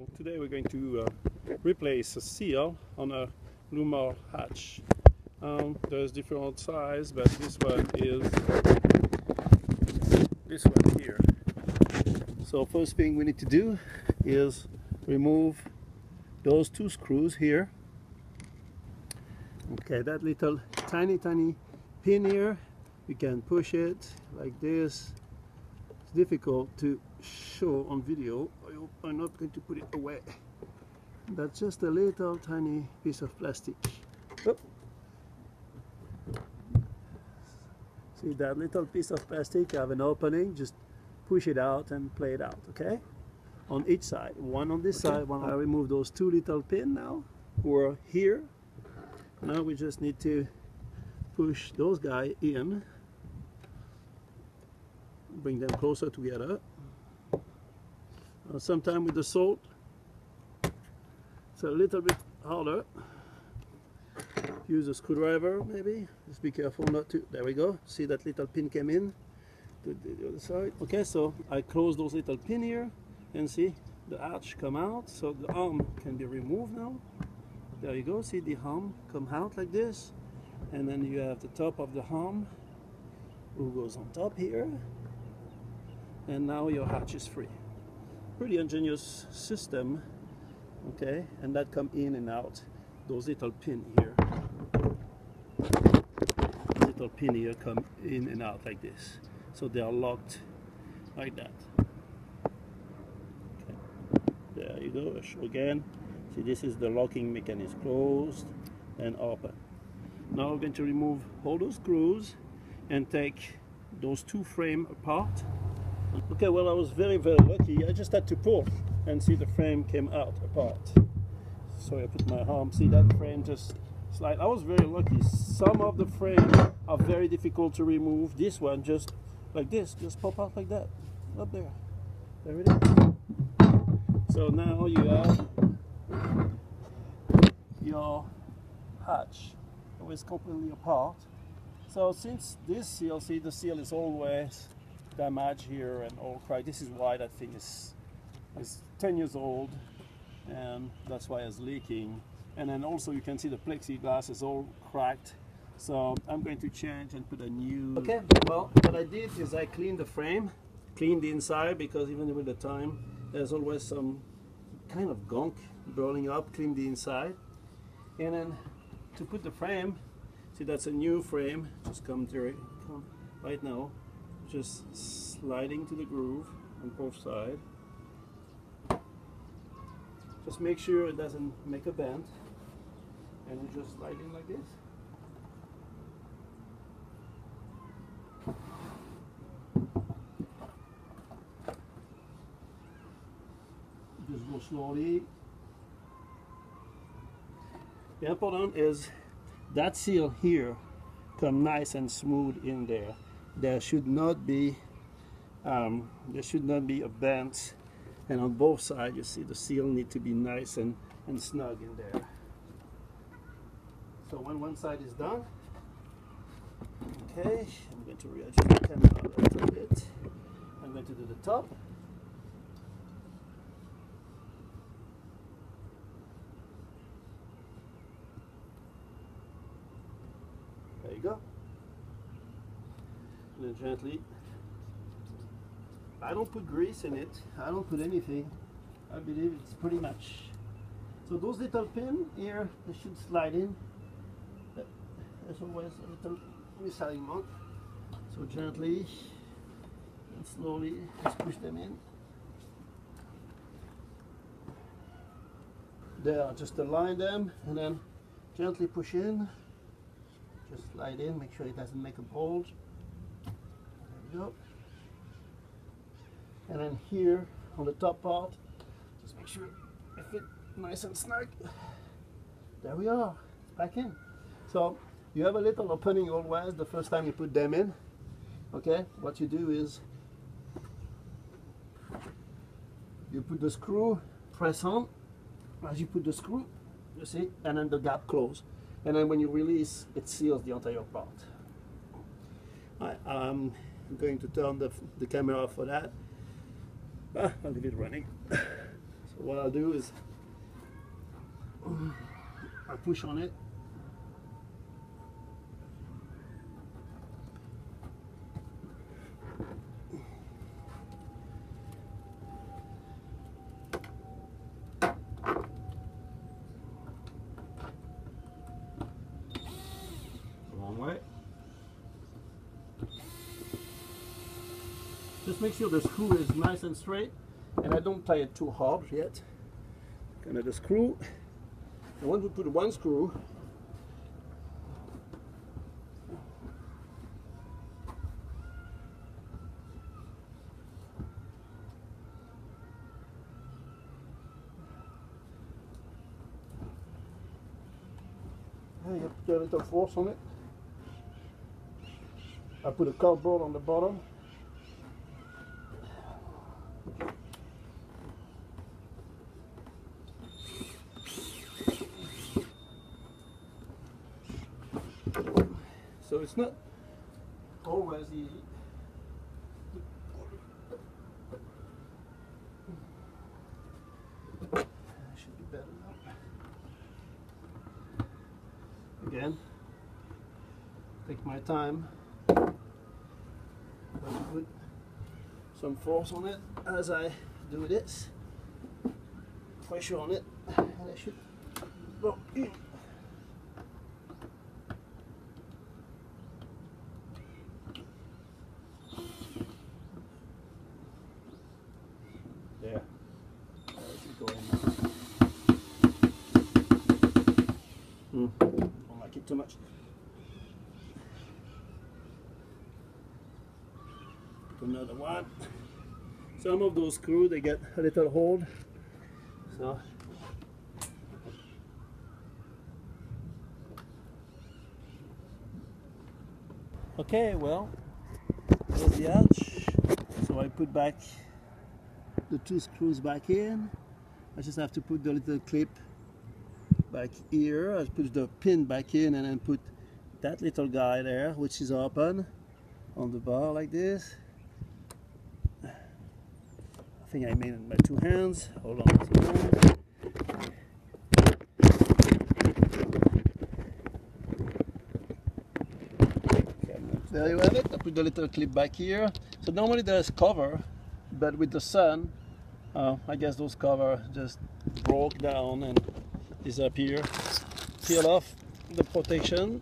So today we're going to replace a seal on a Lewmar hatch. There's different size, but this one is this one here. So first thing we need to do is remove those two screws here. Okay, that little tiny pin here, you can push it like this. It's difficult to show on video. I hope I'm not going to put it away. That's just a little tiny piece of plastic. Oh. See that little piece of plastic? You have an opening, just push it out and play it out, okay? On each side, one on this side, one on. I remove those two little pins now, we're here. Now we just need to push those guys in, bring them closer together. Sometimes with the salt, it's a little bit harder. Use a screwdriver maybe, just be careful not to, there we go, see that little pin came in to the other side. Okay, so I close those little pins here and see the arch come out, so the arm can be removed now. There you go, see the arm come out like this, and then you have the top of the arm who goes on top here, and now your hatch is free. Pretty ingenious system, okay, and that come in and out. Those little pin here, little pin here come in and out like this, so they are locked like that. Okay. There you go. I'll show again. See, this is the locking mechanism, closed and open. Now we're going to remove all those screws and take those two frames apart. Okay, well, I was very lucky. I just had to pull and see the frame came out apart. So I put my arm, see that frame just slide. I was very lucky. Some of the frames are very difficult to remove. This one just like this, just pop out like that, up there. There it is. So now you have your hatch is completely apart. So since this seal, see, the seal is always damaged here and all cracked. This is why that thing is 10 years old, and that's why it's leaking. And then also you can see the plexiglass is all cracked. So I'm going to change and put a new. Okay, well, what I did is I cleaned the frame, cleaned the inside, because even with the time there's always some kind of gunk burning up. Clean the inside, and then to put the frame, see, that's a new frame, just come right now, just sliding to the groove on both sides. Just make sure it doesn't make a bend, and you just slide in like this. Just go slowly. The important is that seal here come nice and smooth in there. There should not be a bend, and on both sides you see the seal need to be nice and snug in there. So when one side is done, okay, I'm going to readjust the camera a little bit. I'm going to do the top. There you go. And then gently. I don't put grease in it. I don't put anything. I believe it's pretty much. So those little pins here, they should slide in. There's always a little misalignment. So gently and slowly, just push them in. There, just align them and then gently push in. Just slide in, make sure it doesn't make a bulge. There we go. And then here on the top part, just make sure it fits nice and snug. There we are, it's back in. So you have a little opening always the first time you put them in. Okay, what you do is you put the screw, press on. As you put the screw, you see, and then the gap closes. And then when you release, it seals the entire part. I'm going to turn the camera off for that. I'll leave it running. So what I'll do is I push on it. Long way. Just make sure the screw is nice and straight, and I don't play it too hard yet. Kind of the screw. And once we put one screw, you have to put a little force on it. I put a cardboard on the bottom. So it's not always easy. Should be better now. Again, take my time. Put some force on it as I do this. Pressure on it, and I should go in. There. That should go in now. Don't like it too much. Another one. Some of those screws, they get a little hold. So okay, well, there's the arch. So I put back the two screws back in. I just have to put the little clip back here. I put the pin back in and then put that little guy there, which is open on the bar like this. I think I made it with my two hands. Hold on a second. There you have it. I put the little clip back here. So normally there's cover, but with the sun, I guess those cover just broke down and disappear. Peel off the protection.